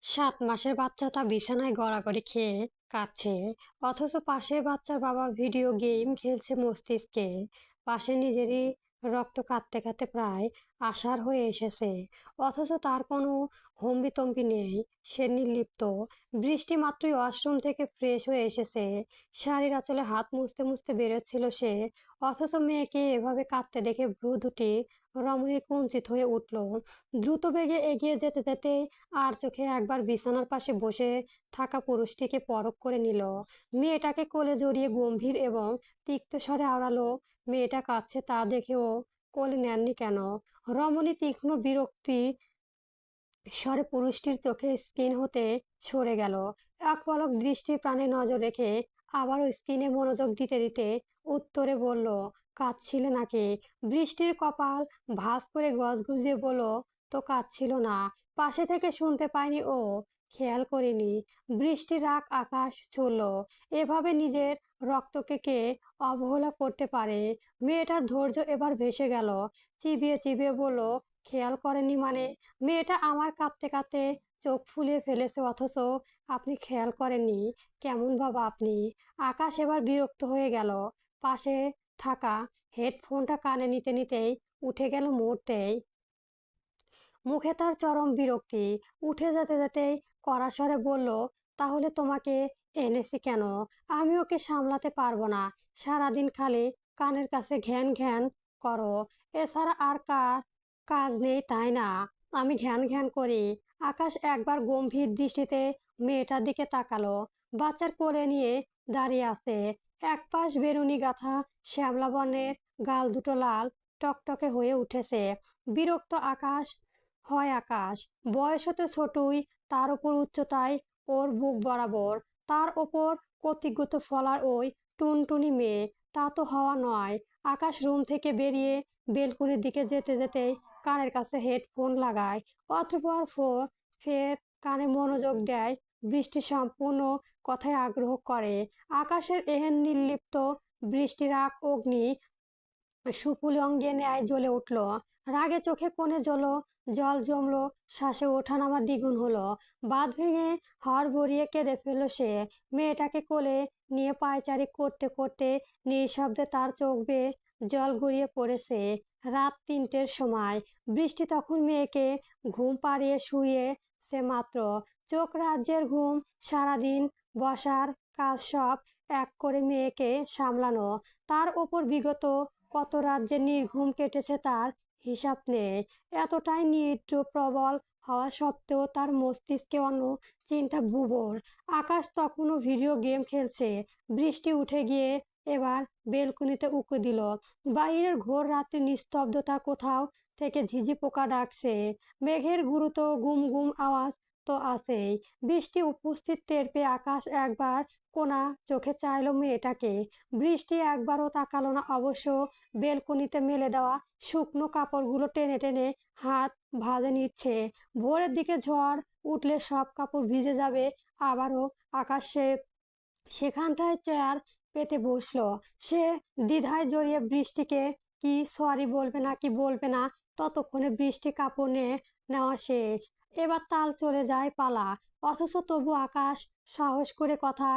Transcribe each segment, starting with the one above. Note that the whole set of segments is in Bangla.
৭ মাসের বাচ্চাটা বিছানায় গড়াগড়ি খেয়ে কাঁদছে, অথচ পাশের বাচ্চার বাবা ভিডিও গেম খেলছে মস্তিষ্কে। পাশে নিজেরই রক্ত কাঁদতে কাঁদতে প্রায় আষাঢ় হয়ে এসেছে, অথচ তার কোনো হম্বিতম্বি নেই। সে নির্লিপ্ত। বৃষ্টি মাত্রই ওয়াশরুম থেকে ফ্রেশ হয়ে এসেছে, শাড়ির আঁচলে হাত মুছতে মুছতে বেরোচ্ছিল সে, অথচ মেয়েকে এভাবে কাঁদতে দেখে ভ্রু দুটি রমণীর কুঞ্চিত হয়ে উঠল। দ্রুত বেগে এগিয়ে যেতে যেতে আর চোখে একবার বিছানার পাশে বসে থাকা পুরুষটিকে পরখ করে নিল। মেয়েটাকে কোলে জড়িয়ে গম্ভীর এবং তিক্ত স্বরে আওড়ালো, মেয়েটা কাঁদছে তা দেখেও কোলে নেননি কেন? রমণী তীক্ষ্ণ বিরক্তি স্বরে পুরুষটির চোখে স্কিন হতে সরে গেল। এক পলক দৃষ্টি প্রাণে নজর রেখে আবারও স্কিনে মনোযোগ দিতে দিতে উত্তরে বলল, কাঁদছিলে নাকি? বৃষ্টির কপাল ভাঁজ করে গজগুজিয়ে বলল, তো কাঁদছিল না। পাশে থেকে শুনতে পায়নি ও, খেয়াল করিনি। বৃষ্টির রাগ আকাশ ছুঁল। এভাবে নিজের রক্তকে কে অবহেলা করতে পারে? মেয়েটার ধৈর্য এবার ভেসে গেল। চিবিয়ে চিবিয়ে বলল, খেয়াল করেননি মানে? মেয়েটা আমার কাঁদতে কাঁদতে চোখ ফুলিয়ে ফেলেছে, অথচ আপনি খেয়াল করেননি? কেমন বাবা আপনি? আকাশ এবার বিরক্ত হয়ে গেল। পাশে থাকা হেডফোনটা কানে নিতে নিতেই উঠে গেল মুহূর্তেই। মুখে তার চরম বিরক্তি। উঠে যেতে যেতেই কড়া স্বরে বলল, তাহলে তোমাকে এনেছি কেন? আমি ওকে সামলাতে পারবো না। সারাদিন খালি কানের কাছে ঘ্যান ঘ্যান করো, এছাড়া আর কাজ নেই তাই না? আমি ঘ্যান ঘ্যান করি? আকাশ একবার গম্ভীর দৃষ্টিতে মেয়েটার দিকে তাকালো। বাচ্চার কোলে নিয়ে দাঁড়িয়ে আছে, এক পাশ বেরুনি গাঁথা শ্যামলা বর্ণের, গাল দুটো লাল টকটকে হয়ে উঠেছে। বিরক্ত আকাশ, বয়স হতে ছোটই, তার উপর উচ্চতায় ওর বুক বরাবর, তার ওপর কতিগত ফলার ওই টুনটুনি মেয়ে, তা তো হওয়া নয়। আকাশ রুম থেকে বেরিয়ে বেলকুনির দিকে যেতে যেতেই কানের কাছে হেডফোন লাগায়, অতঃপর ফের কানে মনোযোগ দেয়। বৃষ্টি সম্পূর্ণ কথায় আগ্রহ করে। আকাশের এহেন নির্লিপ্ত বৃষ্টি রাগ অগ্নি সুপুলঙ্গে ন্যায় জ্বলে উঠল। রাগে চোখে কোণে জল জমলো, শ্বাসে ওঠানামা দ্বিগুণ হলো। বাঁধ ভেঙে হড়বড়িয়ে কেঁদে ফেলল সে। মেয়েটাকে কোলে নিয়ে পায়চারি করতে করতে নিঃশব্দে তার চোখ বেয়ে জল গড়িয়ে পড়েছে। রাত ৩টের সময়। বৃষ্টি তখন মেয়েকে ঘুম পাড়িয়ে শুয়েছে মাত্র। চোখ রাজ্যের ঘুম, সারাদিন বসার কাজ সব এক করে মেয়েকে সামলানো। তার ওপর বিগত কত রাত যে নির্ঘুম কেটেছে তার হিসাব নেই। এতটাই নিদ্র প্রবল হওয়া সত্ত্বেও তার মস্তিষ্কে অন্য চিন্তা বুবর। আকাশ তখনও ভিডিও গেম খেলছে। বৃষ্টি উঠে গিয়ে এবার বেলকুনিতে উঁকি দিল। বাইরের ঘোর রাত্রি নিস্তব্ধতা, কোথাও থেকে ঝিঝি পোকা ডাকছে। মেঘের গুরুত গুম গুম আওয়াজ তো আছেই। বৃষ্টি উপস্থিত টের পেয়ে আকাশ একবার কোনা চোখে চাইল মেয়েটাকে। বৃষ্টি একবারও তাকালো না অবশ্য। বেলকনিতে মেলে দেওয়া শুকনো কাপড়গুলো টেনে টেনে হাত ভাঁজে নিচ্ছে। ভোরের দিকে ঝড় উঠলে সব কাপড় ভিজে যাবে। আবারও আকাশে সেখানটায় চেয়ার পেতে বসলো সে, দ্বিধায় জড়িয়ে বৃষ্টিকে কি সরি বলবে না কি বলবে না। ততক্ষণে বৃষ্টি কাপড় নিয়ে নেওয়া শেষ। এবার তাল চলে যায় পালা, অথচ তবু আকাশ সাহস করে কথা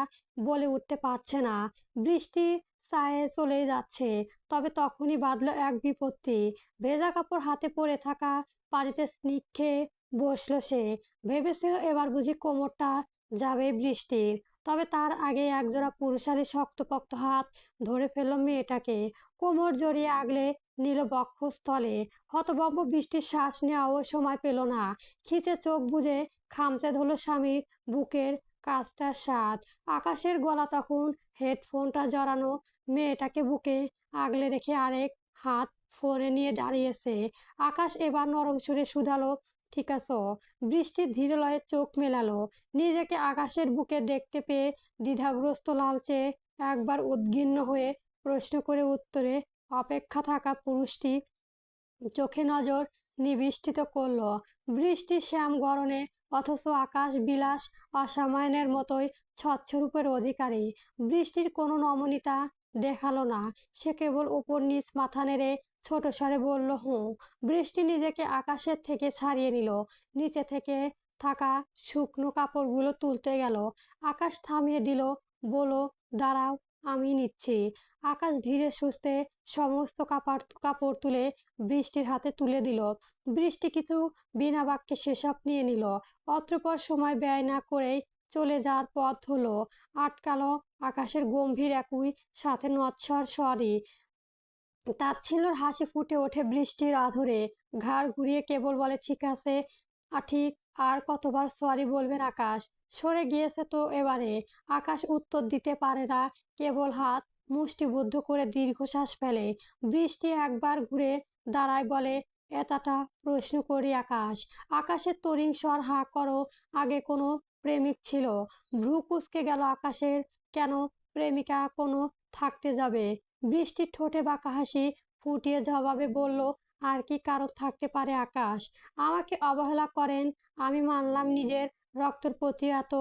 বলে উঠতে পারছে না। বৃষ্টি চায়ে চলে যাচ্ছে, তবে তখনই বাঁধলো এক বিপত্তি। ভেজা কাপড় হাতে পড়ে থাকা পানিতে স্নিগ্ধ খেয়ে বসলো সে। ভেবেছিল এবার বুঝি কোমরটা যাবে বৃষ্টির, তবে তার আগে একজোড়া পুরুষালী শক্তপোক্ত হাত ধরে ফেলল মেয়েটাকে, কোমর জড়িয়ে আগলে নিল বক্ষস্থলে। হতভম্ব বৃষ্টির শ্বাস নেওয়াও সময় পেল না। খিচে চোখ বুজে খামচে ধরল স্বামীর বুকের কাছটার স্বাদ। আকাশের গলা তখন হেডফোনটা জড়ানো, মেয়েটাকে বুকে আগলে রেখে আরেক হাত ফোনে নিয়ে দাঁড়িয়েছে। আকাশ এবার নরম সুরে শুধালো, ঠিক আছো? বৃষ্টি ধীরে লয়ে চোখ মেলালো। নিজেকে আকাশের বুকে দেখতে পেয়ে দ্বিধাগ্রস্ত লালচে একবার উদ্বিগ্ন হয়ে প্রশ্ন করে উত্তরে অপেক্ষা থাকা পুরুষটি চোখে নজর নিবিষ্টিত করল। বৃষ্টির শ্যাম গরনে, অথচ আকাশ বিলাস অসামান্যের মতোই স্বচ্ছরূপের অধিকারী। বৃষ্টির কোনো নমনীয়তা দেখালো না, সে কেবল উপর নিচ মাথা নেড়ে ছোট স্বরে বলল হুঁ। বৃষ্টি নিজেকে আকাশের থেকে ছাড়িয়ে নিল। নিচে থেকে থাকা শুকনো কাপড়গুলো তুলতে গেল। আকাশ থামিয়ে দিল, বলল, দাঁড়াও, আমি নিচ্ছি। আকাশ ধীরে সুস্থে সমস্ত কাপড় তুলে বৃষ্টির হাতে তুলে দিল। বৃষ্টি কিছু বিনা বাক্যে সেসব নিয়ে নিল। অতঃপর সময় ব্যয় না করেই চলে যাওয়ার পথ হলো আটকালো আকাশের গম্ভীর একই সাথে নৎসর স্বরে। তাচ্ছিল্যের হাসি ফুটে ওঠে বৃষ্টির আঁধরে। ঘাড় ঘুরিয়ে কেবল বলে, ঠিক আছে, ঠিক আর কতবার সরি বলবেন আকাশ? সরে গিয়েছে তো এবারে। আকাশ উত্তর দিতে পারে না, কেবল হাত মুষ্টিবদ্ধ করে দীর্ঘশ্বাস ফেলে। বৃষ্টি একবার ঘুরে দাঁড়ায়, বলে, এতটা প্রশ্ন করি আকাশ? আকাশের তরিং স্বর, হা করো। আগে কোনো প্রেমিক ছিল? ভ্রু কুঁচকে গেল আকাশের। কেন প্রেমিকা কোনো থাকতে যাবে? বৃষ্টির ঠোঁটে বাঁকা হাসি ফুটিয়ে জবাবে বলল, আর কি কারণ থাকতে পারে আকাশ? আমাকে অবহেলা করেন, আমি মানলাম। নিজের রক্তের প্রতি এত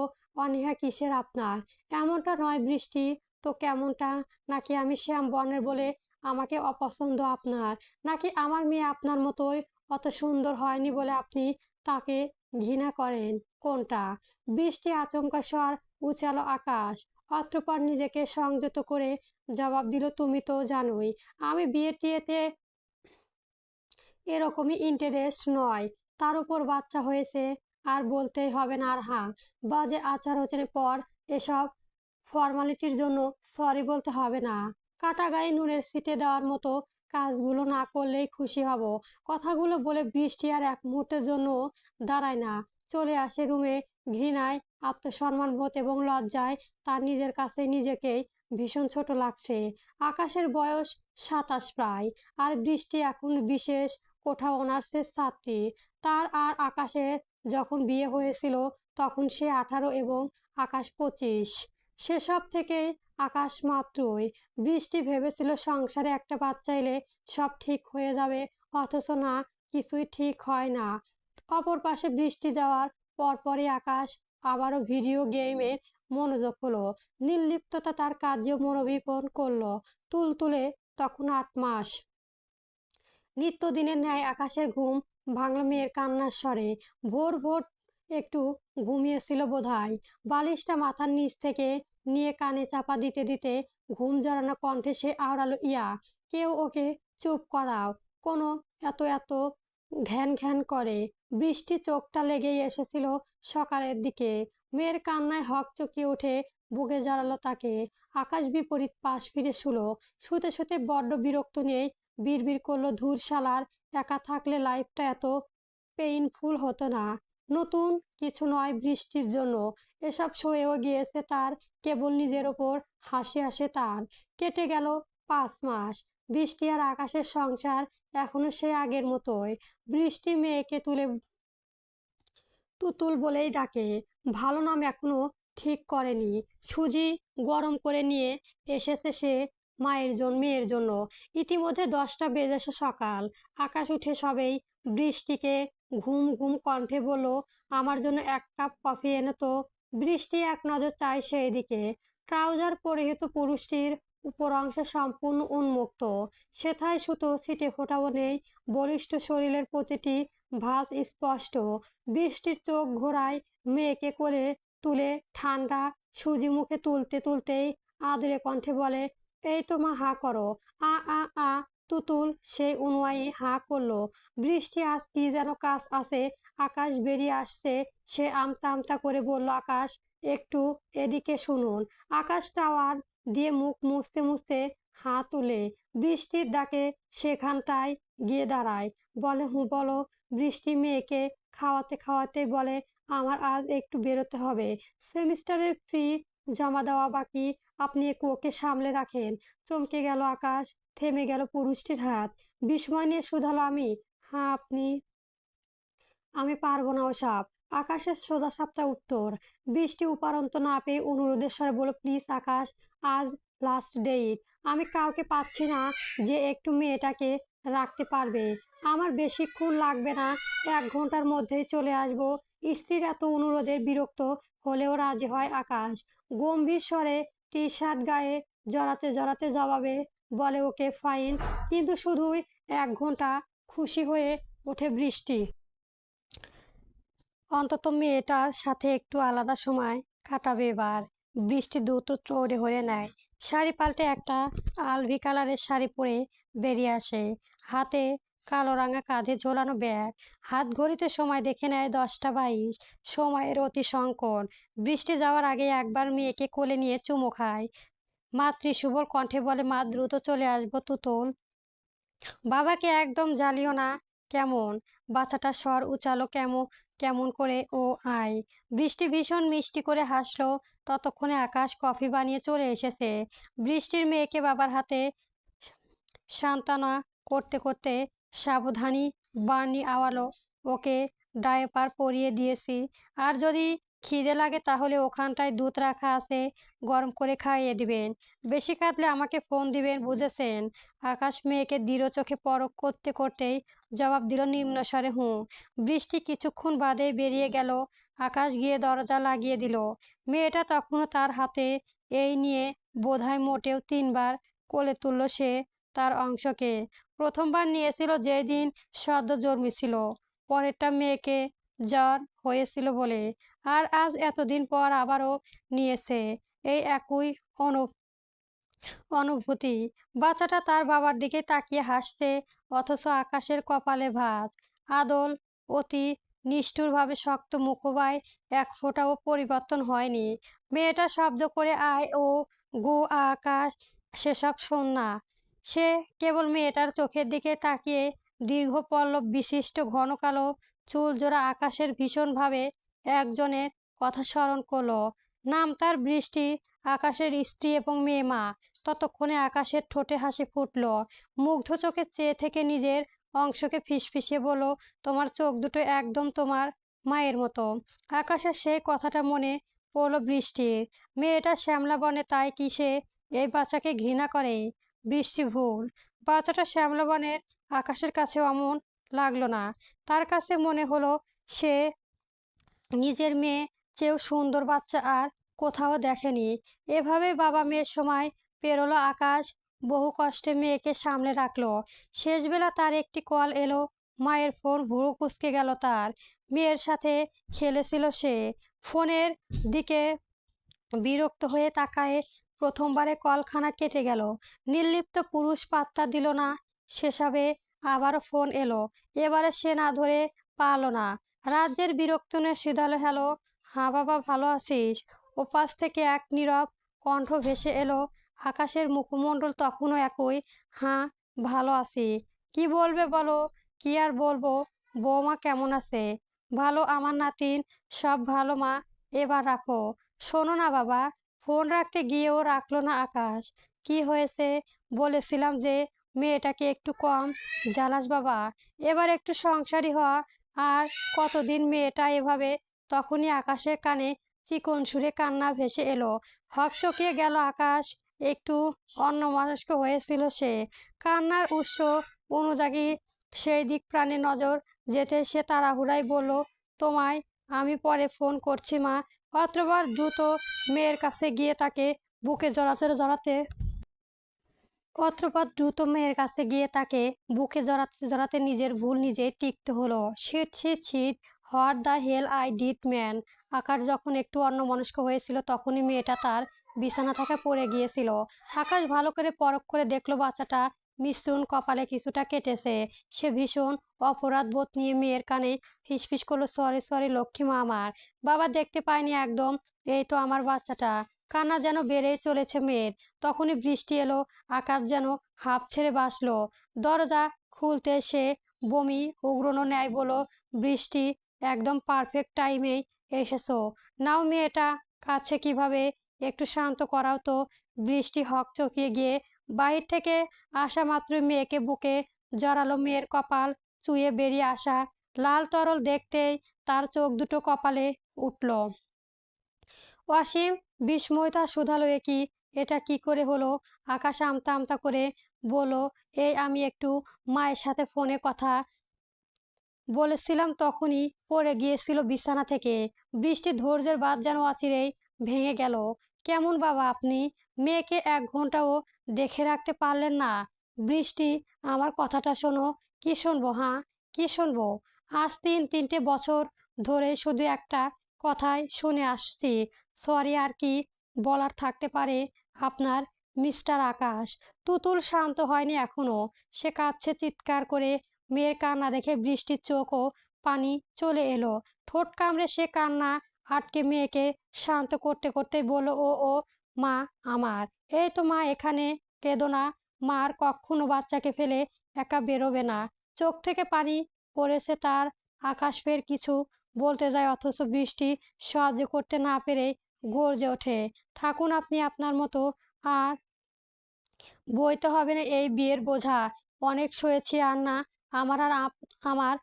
অনীহা কিসের আপনার? এমনটা নয় বৃষ্টি, তো কেমনটা? নাকি আমি শ্যাম বর্ণের বলে আমাকে অপছন্দ আপনার? নাকি আমার মেয়ে আপনার মতোই অত সুন্দর হয়নি বলে আপনি তাকে ঘৃণা করেন? কোনটা? বৃষ্টি আচমকা স্বর উচালো আকাশ। অতঃপর নিজেকে সংযত করে জবাব দিল, তুমি তো জানোই আমি বিয়ে টিয়েতে এরকমই ইন্টারেস্ট নয়। তার উপর বাচ্চা হয়েছে, আর বলতেই হবে না। আর হ্যাঁ, বাজে আচার আচরণের পর এসব ফর্মালিটির জন্য সরি বলতে হবে না। কাটা গায়ে নুনের ছিটে দেওয়ার মতো কাজগুলো না করলেই খুশি হব। কথাগুলো বলে বৃষ্টি আর এক মুহূর্তের জন্য দাঁড়ায় না, চলে আসে রুমে। ঘৃণায়, আত্মসম্মানবোধ এবং লজ্জায় তার নিজের কাছে নিজেকেই ভীষণ ছোট লাগছে। আকাশের বয়স 27 প্রায়, আর বৃষ্টি এখন বিশেষ কোথাও অনার্সের ছাত্রী। তার আর আকাশের যখন বিয়ে হয়েছিল তখন সে 18 এবং আকাশ 25। সেসব থেকে আকাশ মাত্রই। বৃষ্টি ভেবেছিল সংসারে একটা বাচ্চা এলে সব ঠিক হয়ে যাবে, অথচ না, কিছুই ঠিক হয় না। অপর পাশে বৃষ্টি যাওয়ার পরপরই আকাশ আবারও ভিডিও গেমের মনোযোগ হলো। নির্লিপ্ততা তার কার্য মনোনিবেশ করলো। তুলতুলে তখন 8 মাস। নিত্যদিনের ন্যায় আকাশের ঘুম ভাঙল মেয়ের কান্নার স্বরে। ভোর ভোর একটু ঘুমিয়েছিল বোধহয়। বালিশটা মাথার নিচ থেকে নিয়ে কানে চাপা দিতে দিতে ঘুম জড়ানো কণ্ঠে সে আওড়ালো, ইয়া, কেউ ওকে চুপ করাও। কোনো এত এত ঘ্যান ঘ্যান করে। বৃষ্টি চোখটা লেগেই এসেছিল সকালের দিকে। মেয়ের কান্নায় হকচকিয়ে উঠে বুকে জড়ালো তাকে। আকাশ বিপরীত পাশ ফিরে শুলো। শুতে শুতে বড্ড বিরক্ত নিয়ে বিড়বিড় করলো, ধুর শালার, একা থাকলে লাইফটা এত পেইনফুল হতো না। নতুন কিছু নয় বৃষ্টির জন্য এসব সয়েও গিয়েছে তার, কেবল নিজের ওপর হাসি আসে তার। কেটে গেল 5 মাস। বৃষ্টি আর আকাশের সংসার এখনো সে আগের মতোই। বৃষ্টি মেয়েকে তুতুল বলেই ডাকে। ভালো নাম এখনো ঠিক করেনি। সুজি গরম করে নিয়ে এসেছে সে মেয়ের জন্য। ইতিমধ্যে 10টা বেজেছে সকাল। আকাশ উঠে সবেই বৃষ্টিকে ঘুম ঘুম কণ্ঠে বলল, আমার জন্য 1 কাপ কফি এনে তো। বৃষ্টি এক নজর চায় সেই দিকে। ট্রাউজার পরিহিত পুরুষটির উপর অংশ সম্পূর্ণ উন্মুক্ত। সেথায় সুতো ছিটে ফোঁটাও নেই। বলিষ্ঠ শরীরের প্রতিটি ভাঁজ স্পষ্ট। বৃষ্টির চোখ ঘোরায় মেয়েকে কোলে তুলে ঠান্ডা সুজি মুখে তুলতে তুলতেই আদুরে কণ্ঠে বলে, এই তো মা, হা করো। আ আ আ তুতুল সেই অনুয়ায়ী হা করলো। বৃষ্টি আজ কি যেন কাজ আছে। আকাশ বেরিয়ে আসছে। সে আমতা আমতা করে বলল, আকাশ, একটু এদিকে শুনুন। আকাশ টাওয়ার দিয়ে মুখ মুছতে মুছতে হাত তুলে বৃষ্টির ডাকে সেখানটায় গিয়ে দাঁড়ায়। বলে, হুঁ, বলো। বৃষ্টি মেয়েকে খাওয়াতে খাওয়াতে বলে, আমার আজ একটু বেরোতে হবে। সেমিস্টারের ফি জমা দেওয়া বাকি, আপনি একটু ওকে সামলে রাখেন। চমকে গেল আকাশ, থেমে গেল পুরুষটির হাত। বিস্ময় নিয়ে শুধালো, আমি? হ্যাঁ, আপনি? আমি পারবো না ওসব। আকাশের সোজাসাপটা উত্তর। বৃষ্টি উপারন্ত না পেয়ে অনুরোধের স্বরে বলল, প্লিজ আকাশ, আজ লাস্ট ডেট। আমি কাউকে পাচ্ছি না যে একটু মেয়েটাকে রাখতে পারবে। আমার বেশিক্ষণ লাগবে না, 1 ঘন্টার মধ্যেই চলে আসবো। স্ত্রীর এত অনুরোধে বিরক্ত হলেও রাজি হয় আকাশ। গম্ভীর স্বরে টি শার্ট গায়ে জড়াতে জড়াতে জবাবে বলে, ওকে ফাইন, কিন্তু শুধুই 1 ঘন্টা। খুশি হয়ে ওঠে বৃষ্টি। অন্তত মেয়েটার সাথে একটু আলাদা সময় কাটাবে এবার। বৃষ্টি দ্রুত চড়ে হয়ে নেয়, শাড়ি পাল্টে একটা আলভি কালারের শাড়ি পরে বেরিয়ে আসে। হাতে কালো রাঙা, কাঁধে ঝোলানো ব্যাগ। হাত ঘড়িতে সময় দেখে নেয় 10টা 22। সময়ের অতি সংকট। বৃষ্টি যাওয়ার আগে একবার মেয়েকে কোলে নিয়ে চুমু খায়। মাতৃসুবল কণ্ঠে বলে, মা দ্রুত চলে আসবো তুতুল। বাবাকে একদম জ্বালিও না। কেমন? বাচ্চাটা স্বর উচালো কেমন কেমন করে ও আয়। বৃষ্টি ভীষণ মিষ্টি করে হাসলো। ততক্ষণে আকাশ কফি বানিয়ে চলে এসেছে। বৃষ্টির মেয়েকে বাবার হাতে সান্ত্বনা করতে করতে সাবধানী বার্নি আওয়ালো, ওকে ডায়পার পরিয়ে দিয়েছি। আর যদি খিদে লাগে তাহলে ওখানটায় দুধ রাখা আছে, গরম করে খাইয়ে দিবেন। বেশি কাঁদলে আমাকে ফোন দিবেন, বুঝেছেন? আকাশ মেয়েকে দৃঢ় চোখে পরখ করতে করতেই জবাব দিল নিম্ন স্বরে, হুঁ। বৃষ্টি কিছুক্ষণ বাদেই বেরিয়ে গেল। আকাশ গিয়ে দরজা লাগিয়ে দিল। মেয়েটা তখনও তার হাতে। এই নিয়ে বোধহয় মোটেও 3বার কোলে তুলল সে তার অংশকে। প্রথমবার নিয়েছিল যেদিন সদ্য জন্মেছিল, পরেরটা মেয়েকে জ্বর হয়েছিল বলে। আর আজ এতদিন পর আবারও নিয়েছে। এই একই অনু অনুভূতি। বাচ্চাটা তার বাবার দিকে তাকিয়ে হাসছে, অথচ আকাশের কপালে ভাঁজ। আদল অতি নিষ্ঠুরভাবে শক্ত মুখবায় এক ফোঁটাও পরিবর্তন হয়নি। মেয়েটা শব্দ করে আয় ও গু আকাশ সেসব শোন না। সে কেবল মেয়েটার চোখের দিকে তাকিয়ে দীর্ঘ পল্লব বিশিষ্ট ঘন কালো চুল জোড়া আকাশের ভীষণভাবে একজনের কথা স্মরণ করলো। নাম তার বৃষ্টি, আকাশের স্ত্রী এবং মেয়ে মা। ততক্ষণে আকাশের ঠোঁটে হাসি ফুটল। মুগ্ধ চোখে চেয়ে থেকে নিজের অংশকে ফিসফিসিয়ে বলল, তোমার চোখ দুটো একদম তোমার মায়ের মতো। আকাশের সেই কথাটা মনে পড়ল বৃষ্টির। মেয়েটা শ্যামলা বনে, তাই কি সে এই বাচ্চাকে ঘৃণা করে? বৃষ্টি ভুল। বাচ্চাটা শ্যামলা বনের আকাশের কাছেও অমন লাগলো না। তার কাছে মনে হলো সে নিজের মেয়ে চেয়েও সুন্দর বাচ্চা আর কোথাও দেখেনি। এভাবে বাবা মেয়ের সময় পেরোলো আকাশ বহু কষ্টে মেয়েকে সামলে রাখলো। শেষবেলা তার একটি কল এলো। মায়ের ফোন। ভুরু কুঁচকে গেল তার। মেয়ের সাথে খেলেছিল সে। ফোনের দিকে বিরক্ত হয়ে তাকায়ে প্রথমবারে কলখানা কেটে গেল। নির্লিপ্ত পুরুষ পাত্তা দিল না। সেসবে আবারও ফোন এলো। এবারে সে না ধরে পারল না। রাজ্যের বিরক্ত নিয়ে সিধালো, হ্যালো। হ্যাঁ বাবা, ভালো আছিস? ওপাশ থেকে এক নীরব কণ্ঠ ভেসে এলো। আকাশের মুখমণ্ডল তখনও একই, হ্যাঁ ভালো আছি। কি বলবে বলো? কি আর বলবো, বৌমা কেমন আছে? ভালো আমার নাতিন, সব ভালো মা। এবার রাখো। শোনো না বাবা। ফোন রাখতে গিয়েও রাখলো না আকাশ। কি হয়েছে? বলেছিলাম যে মেয়েটাকে একটু কম জ্বালাস বাবা। এবার একটু সংসারী হওয়া। আর কতদিন মেয়েটা এভাবে? তখনই আকাশের কানে চিকন সুরে কান্না ভেসে এলো। হকচকিয়ে গেল আকাশ। একটু অন্যমনস্ক হয়েছিল সে। কান্নার উৎস অনুযায়ী সেই দিক প্রাণে নজর যেতে সে তাড়াহুড়ায় বলল, তোমায় আমি পরে ফোন করছি মা। অতঃপর দ্রুত মেয়ের কাছে গিয়ে তাকে বুকে জড়াতে জড়াতে নিজের ভুল নিজেই টিকতে হলো। Shit shit shit, what the hell I did man. Akash যখন একটু অন্যমনস্ক হয়েছিল তখনই মেয়েটা তার বিছানা থেকে পড়ে গিয়েছিল। আকাশ ভালো করে পরখ করে দেখলো বাচ্চাটা মিশ্রণ কপালে কিছুটা কেটেছে। সে ভীষণ অপরাধ বোধ নিয়ে মেয়ের কানে ফিসফিস করলো, সরি সরি লক্ষ্মী মা আমার। বাবা দেখতে পায়নি একদম। এই তো আমার বাচ্চাটা। কান্না যেন বেড়েই চলেছে মেয়ের। তখনই বৃষ্টি এলো। আকাশ যেন হাঁপ ছেড়ে বাঁচলো। দরজা খুলতে সে বমি উগরানো ন্যায় বলল, বৃষ্টি, একদম পারফেক্ট টাইমেই এসেছো। নাও মেয়েটা কাছে কিভাবে, একটু শান্ত করাও তো। বৃষ্টি হকচকিয়ে গিয়ে বাহির থেকে আসা মাত্রই মেয়েকে বুকে জড়ালো। মেয়ের কপাল চুয়ে বেরিয়ে আসা লাল তরল দেখতেই তার চোখ দুটো কপালে উঠল। অসীম বিস্ময়তা শুধালো, এ কি? এটা কি করে হলো? আকাশ আমতা আমতা করে বলল, এই আমি একটু মায়ের সাথে ফোনে কথা বলেছিলাম, তখনই পড়ে গিয়েছিল বিছানা থেকে। বৃষ্টির ধৈর্যের বাঁধ যেন অচিরেই ভেঙে গেল। কেমন বাবা আপনি? মেয়েকে 1 ঘন্টাও দেখে রাখতে পারলেন না? বৃষ্টি, আমার কথাটা শোনো। কি শুনবো? হ্যাঁ, কি শুনবো? আজ 3টে বছর ধরে শুধু একটা কথাই শুনে আসছি। সরি আর কি বলার থাকতে পারে আপনার মিস্টার আকাশ? তুতুল শান্ত হয়নি এখনো। সে কাঁদছে চিৎকার করে। মেয়ের কান্না দেখে বৃষ্টির চোখও পানি চলে এলো। ঠোঁট কামড়ে সে কান্না আটকে মেয়েকে শান্ত করতে করতে বলল, ও মা আমার, এই তো মা এখানে, কেঁদো না। মা আর কখনো বাচ্চাকে ফেলে একা বেরোবে না। চোখ থেকে পানি পড়েছে তার। আকাশ ফের কিছু বলতে যায়, অথচ বৃষ্টি সহ্য করতে না পেরে গর্জে ওঠে, থাকুন আপনি আপনার মতো। আর বইতে হবে না এই বিয়ের বোঝা। অনেক সয়েছি আর না। আমার আর আমার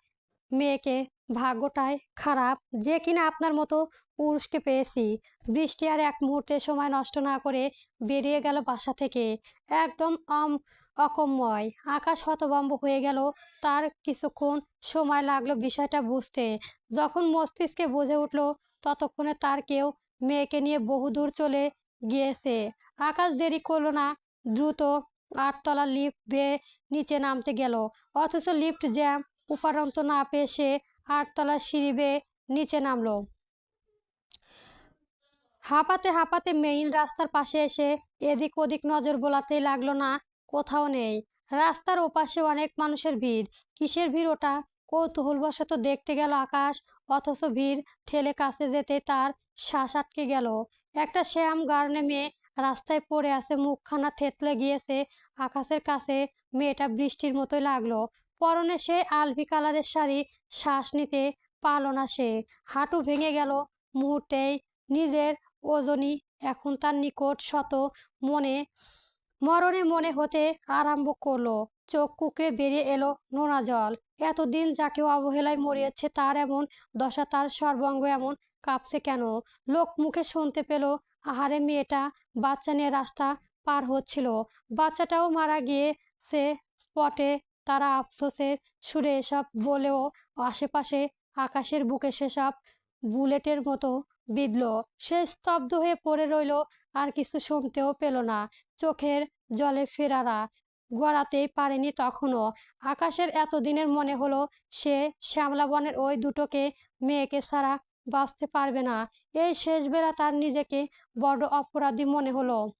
মেয়েকে ভাগ্যটাই খারাপ যে কিনা আপনার মতো পুরুষকে পেয়েছি। বৃষ্টি আর এক মুহূর্তে সময় নষ্ট না করে বেরিয়ে গেল বাসা থেকে। একদম অকম্যয়। আকাশ হতভম্ব হয়ে গেল। তার কিছুক্ষণ সময় লাগলো বিষয়টা বুঝতে। যখন মস্তিষ্কে বুঝে উঠল, ততক্ষণে তার কেউ মেয়েকে নিয়ে বহুদূর চলে গিয়েছে। আকাশ দেরি করলো না। দ্রুত 8 তলার লিফট বেয়ে নিচে নামতে গেল। অথচ লিফট জ্যাম। উপরন্ত না পেয়ে সে 8 তলার সিঁড়ি বেয়ে নিচে নামলো। হাঁপাতে হাঁপাতে মেইন রাস্তার পাশে এসে এদিক ওদিক নজর বোলাতেই লাগলো, না কোথাও নেই। রাস্তার ওপাশে অনেক মানুষের ভিড়। কিসের ভিড় ওটা? কৌতূহলবশত দেখতে গেল আকাশ। অথচ ভিড় ঠেলে কাছে যেতে তার শ্বাস আটকে গেল। একটা শ্যাম গার্নে মেয়ে রাস্তায় পড়ে আছে, মুখখানা থেতলে গিয়েছে। আকাশের কাছে মেয়েটা বৃষ্টির মতোই লাগলো। পরনে সে আলভি কালারের শাড়ি। শ্বাস নিতে পারল না সে। হাঁটু ভেঙে গেল মুহূর্তেই। নিজের ওজনই এখন তার নিকট শত মনে মরণে মনে হতে আরম্ভ করলো। চোখ কুকড়ে বেরিয়ে এলো নোনা জল। এতদিন যাকে অবহেলায় মরিয়েছে তার এমন দশা, তার সর্বাঙ্গ এমন কাঁপছে কেন? লোক মুখে শুনতে পেল, আহারে মেয়েটা বাচ্চা নিয়ে রাস্তা পার হচ্ছিল। বাচ্চাটাও মারা গিয়েছে স্পটে। তারা আফসোসের সুরে এসব বলেও আশেপাশে আকাশের বুকে সেসব বুলেটের মতো বিঁধল। সে স্তব্ধ হয়ে পড়ে রইল, আর কিছু শুনতেও পেল না। চোখের জলে ফেরারা গড়াতেই পারেনি তখনও। আকাশের এতদিনের মনে হলো সে শ্যামলা বনের ওই দুটোকে মেয়েকে ছাড়া বাঁচতে পারবে না। এই শেষবেলা তার নিজেকে বড় অপরাধী মনে হলো।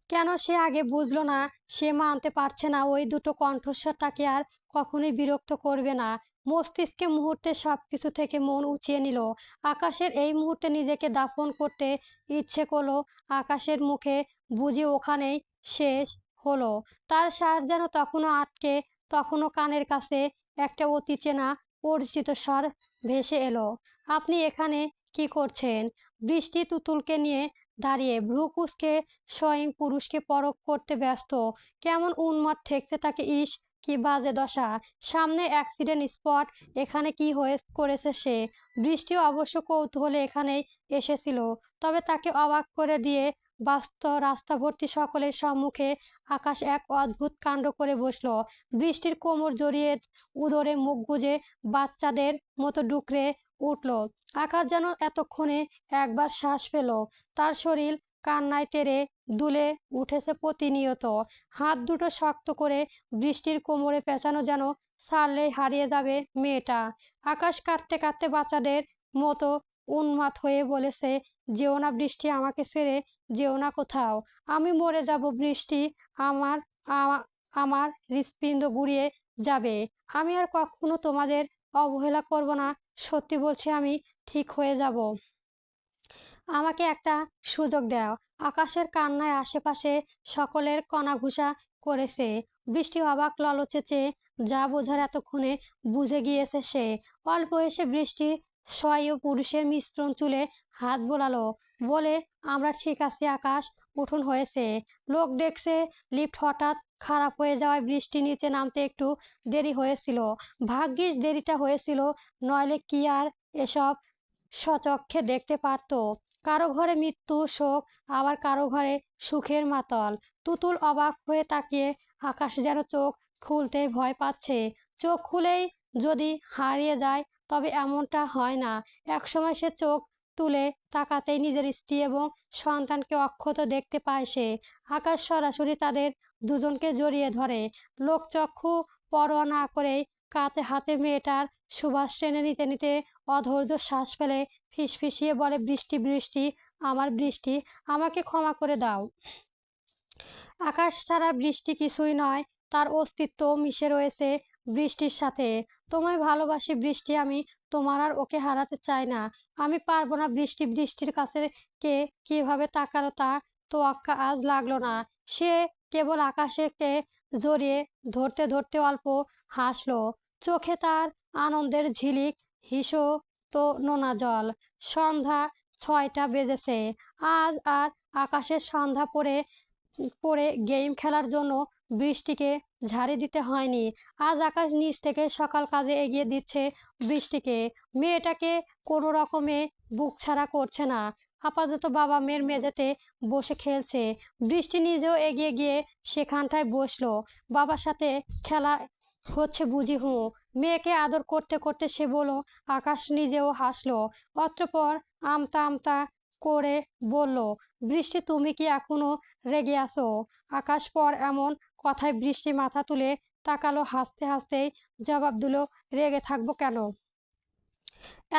কেন সে আগে বুঝলো না? সে মানতে পারছে না ওই দুটো কণ্ঠস্বর তাকে আর কখনোই বিরক্ত করবে না। মস্তিষ্কে মুহূর্তে সবকিছু থেকে মন উঁচিয়ে নিল। আকাশের এই মুহূর্তে নিজেকে দাফন করতে ইচ্ছে করলো। আকাশের মুখে বুঝি ওখানেই শেষ হলো। তার শ্বাস যেন তখনও আটকে। তখনও কানের কাছে একটা অতি চেনা পরিচিত স্বর ভেসে এলো, আপনি এখানে কি করছেন? বৃষ্টি তুতুলকে নিয়ে দাঁড়িয়ে ভ্রু কুঁচকে স্বয়ং পুরুষকে পরখ করতে ব্যস্ত। কেমন উন্মাদ ঠেকছে তাকে। ইস, কি বাজে দশা! সামনে অ্যাক্সিডেন্ট স্পট। এখানে কি করেছে সে? বৃষ্টি অবশ্য কৌতূহলে এখানেই এসেছিল। তবে তাকে অবাক করে দিয়ে ব্যস্ত রাস্তা ভর্তি সকলের সম্মুখে আকাশ এক অদ্ভুত কাণ্ড করে বসল। বৃষ্টির কোমর জড়িয়ে উদরে মুখ গুজে বাচ্চাদের মতো ডুকরে উঠল। আকাশ যেন এতক্ষণে একবার শ্বাস পেল। তার শরীর কান্নায় তেড়ে দুলে উঠেছে প্রতিনিয়ত। হাত দুটো শক্ত করে বৃষ্টির কোমরে পেঁচানো, যেন ছাড়লেই হারিয়ে যাবে মেয়েটা। আকাশ কাঁদতে কাঁদতে বাচ্চাদের মতো উন্মাদ হয়ে বলেছে, যেও না বৃষ্টি, আমাকে ছেড়ে যেও না কোথাও। আমি মরে যাব বৃষ্টি। আমার আমা- আমার হৃৎপিণ্ড গুড়িয়ে যাবে। আমি আর কখনো তোমাদের অবহেলা করব না। সত্যি বলছি, আমি ঠিক হয়ে যাব। আমাকে একটা সুযোগ দাও। আকাশের কান্নায় আশেপাশে সকলের কনাঘুষা করেছে। বৃষ্টি অবাক ললচে চেয়ে যা বোঝার এতক্ষণে বুঝে গিয়েছে সে। অল্প এসে বৃষ্টি স্বয়ং পুরুষের মিশ্রণ চুলে হাত বোলালো, বলে, আমরা ঠিক আছি আকাশ, উঠোন হয়েছে। লোক দেখছে। লিফট হঠাৎ খারাপ হয়ে যাওয়ায় বৃষ্টি নিচে নামতে একটু দেরি হয়েছিল। ভাগ্যিস দেরিটা হয়েছিল, নইলে কি আর এসব স্বচক্ষে দেখতে পারতো? কারো ঘরে মৃত্যু শোক, আবার কারো ঘরে সুখের মাতল। তুতুল অবাক হয়ে তাকিয়ে। আকাশ যেন চোখ খুলতেই ভয় পাচ্ছে। চোখ খুলেই যদি হারিয়ে যায়, তবে এমনটা হয় না। একসময় সে চোখ তুলে তাকাতেই নিজের স্ত্রী এবং সন্তানকে অক্ষত দেখতে পায় সে। আকাশ সরাসরি তাদের দুজনকে জড়িয়ে ধরে। লোকচক্ষু পরোয়া না করেই কাঁধে হাতে মেয়েটার সুবাস টেনে নিতে নিতে অধৈর্য শ্বাস ফেলে ফিসফিসিয়ে বলে, বৃষ্টি বৃষ্টি, আমার বৃষ্টি, আমাকে ক্ষমা করে দাও। আকাশ ছাড়া বৃষ্টি কিছুই নয়, তার অস্তিত্ব মিশে রয়েছে বৃষ্টির সাথে। তোমায় ভালোবাসি বৃষ্টি আমি, তোমার আর ওকে হারাতে চাই না। আমি পারবো না বৃষ্টি, বৃষ্টির কাছে কে কিভাবে তাকালো তা তোয়াক্কা আজ লাগলো না। সে কেবল আকাশকে জড়িয়ে ধরতে ধরতে অল্প হাসলো, চোখে তার আনন্দের ঝিলিক, হিসো তো নোনা জল। সন্ধ্যা ৬টা বেজেছে। আজ আর আকাশের সন্ধ্যা পড়ে পড়ে গেম খেলার জন্য বৃষ্টিকে ঝাড়ি দিতে হয়নি। আজ আকাশ নিচ থেকে সকাল কাজে এগিয়ে দিচ্ছে বৃষ্টিকে। মেয়েটাকে কোনো রকমে বুকছাড়া করছে না। আপাতত বাবা মেয়ের মেঝেতে বসে খেলছে। বৃষ্টি নিজেও এগিয়ে গিয়ে সেখানটায় বসলো। বাবার সাথে খেলা হচ্ছে বুঝি হুঁ। মেয়েকে আদর করতে করতে সে বলল। আকাশ নিজেও হাসলো। অতঃপর আমতা আমতা করে বলল, বৃষ্টি তুমি কি এখনো রেগে আছো? আকাশ পর এমন কথায় বৃষ্টি মাথা তুলে তাকালো, হাসতে হাসতেই জবাব দিল, রেগে থাকবো কেন?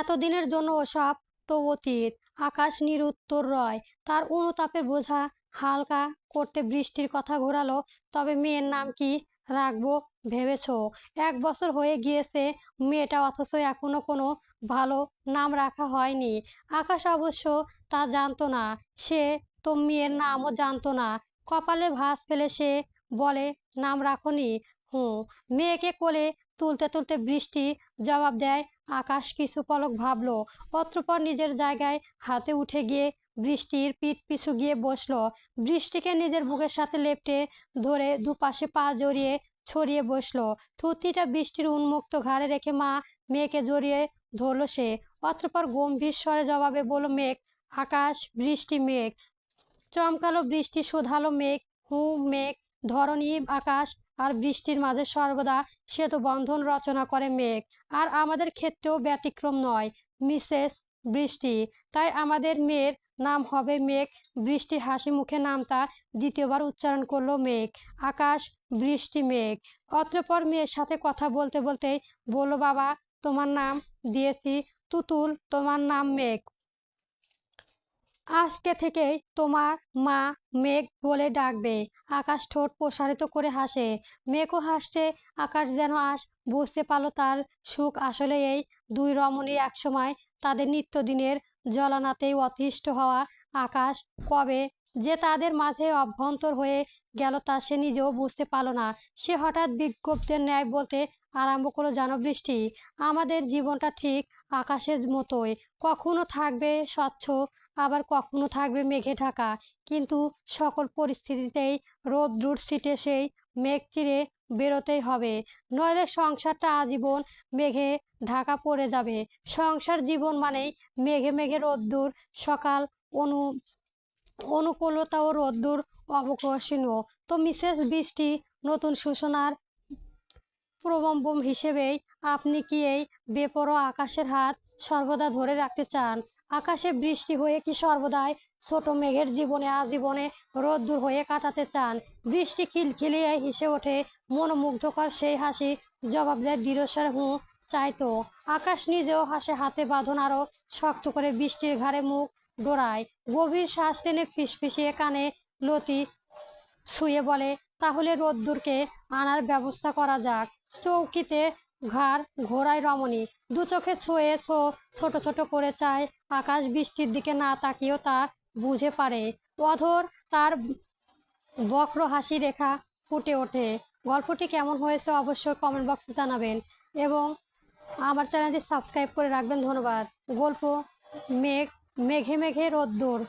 এতদিনের জন্য ওসব তো অতীত। আকাশ নিরুত্তর রয়। তার অনুতাপের বোঝা হালকা করতে বৃষ্টির কথা ঘোরালো, তবে মেয়ের নাম কি রাখবো ভেবেছো? ১ বছর হয়ে গিয়েছে মেয়েটা, অথচ এখনো কোনো ভালো নাম রাখা হয়নি। আকাশ অবশ্য তা জানতো না। সে তো মেয়ের নামও জানতো না। কপালে ভাঁজ ফেলে সে বলে, নাম রাখোনি? হুঁ। মেয়েকে কোলে তুলতে তুলতে বৃষ্টি জবাব দেয়। আকাশ কিছু পলক ভাবলো, অতঃপর নিজের জায়গায় হাতে উঠে গিয়ে বৃষ্টির পিঠ পিছু গিয়ে বসলো। বৃষ্টিকে নিজের বুকের সাথে লেপ্টে ধরে দুপাশে পা জড়িয়ে ছড়িয়ে বসলো। থুতনিটা বৃষ্টির উন্মুক্ত ঘাড়ে রেখে মেয়েকে জড়িয়ে ধরলো সে। অতঃপর গম্ভীর স্বরে জবাবে বলল, মেঘ। আকাশ, বৃষ্টি, মেঘ। চমকালো বৃষ্টি, শোধালো মেঘ। হুঁ মেঘ। ধরণী, আকাশ আর বৃষ্টির মাঝে সর্বদা সেতুবন্ধন রচনা করে মেঘ। আর আমাদের ক্ষেত্রেও ব্যতিক্রম নয় মিসেস বৃষ্টি। তাই আমাদের মেয়ের নাম হবে মেঘ। বৃষ্টির হাসি মুখে নামটা দ্বিতীয়বার উচ্চারণ করলো, মেঘ। আকাশ, বৃষ্টি, মেঘ। অতঃপর মেয়ের সাথে কথা বলতে বলতেই বলল, বাবা, তোমার নাম দিয়েছি তুতুল, তোমার নাম মেঘ। আজকে থেকেই তোমার মা মেঘ বলে ডাকবে। আকাশ ঠোঁট প্রসারিত করে হাসে। মেঘও হাসছে। আকাশ যেন আজ বুঝতে পারল তার সুখ আসলে এই দুই রমণী একসময় তাদের নিত্যদিনের জ্বলনাতেই অতিষ্ঠ হওয়া আকাশ কবে যে তাদের মাঝে অভ্যন্তর হয়ে গেল তা সে নিজেও বুঝতে পারল না। সে হঠাৎ বিজ্ঞপ্তির ন্যায় বলতে আরম্ভ করলো, জানো বৃষ্টি, আমাদের জীবনটা ঠিক আকাশের মতোই। কখনো থাকবে স্বচ্ছ, আবার কখনো থাকবে মেঘে ঢাকা। কিন্তু সকল পরিস্থিতিতেই রোদ্দুর ছিটে সেই মেঘ চিরে বেরোতেই হবে, নইলে সংসারটা আজীবন মেঘে ঢাকা পড়ে যাবে। সংসার জীবন মানেই মেঘে মেঘে রোদ্দুর, সকাল অনু অনুকূলতা ও রোদ্দুর অবকাশীনও। তো মিসেস বৃষ্টি, নতুন সূচনার প্রবম্বম হিসেবেই আপনি কি এই বেপরোয়া আকাশের হাত সর্বদা ধরে রাখতে চান? আকাশে বৃষ্টি হয়ে কি সর্বদাই ছোট মেঘের জীবনে আজীবনে রোদ্দুর হয়ে কাটাতে চান? বৃষ্টি খিলখিলিয়ে হেসে ওঠে। মনোমুগ্ধকর সেই হাসি জবাব দেয় দৃঢ়স্বরে, হুঁ চাইতো। আকাশ নিজেও হাসে, হাতে বাঁধন আরো শক্ত করে বৃষ্টির ঘাড়ে মুখ ডোরায়। গভীর শ্বাস টেনে ফিসফিসিয়ে কানে লতি শুয়ে বলে, তাহলে রোদ্দুরকে আনার ব্যবস্থা করা যাক। চৌকিতে ঘাড় ঘোরায় রমণী, দু চোখে ছুঁয়ে ছোট ছোট করে চায় আকাশ। বৃষ্টির দিকে না তাকিয়েও তা বুঝে পারে। অধর তার বক্র হাসি রেখা ফুটে ওঠে। গল্পটি কেমন হয়েছে অবশ্যই কমেন্ট বক্সে জানাবেন এবং আমার চ্যানেলটি সাবস্ক্রাইব করে রাখবেন। ধন্যবাদ। গল্প মেঘ, মেঘে মেঘে রোদ্দুর।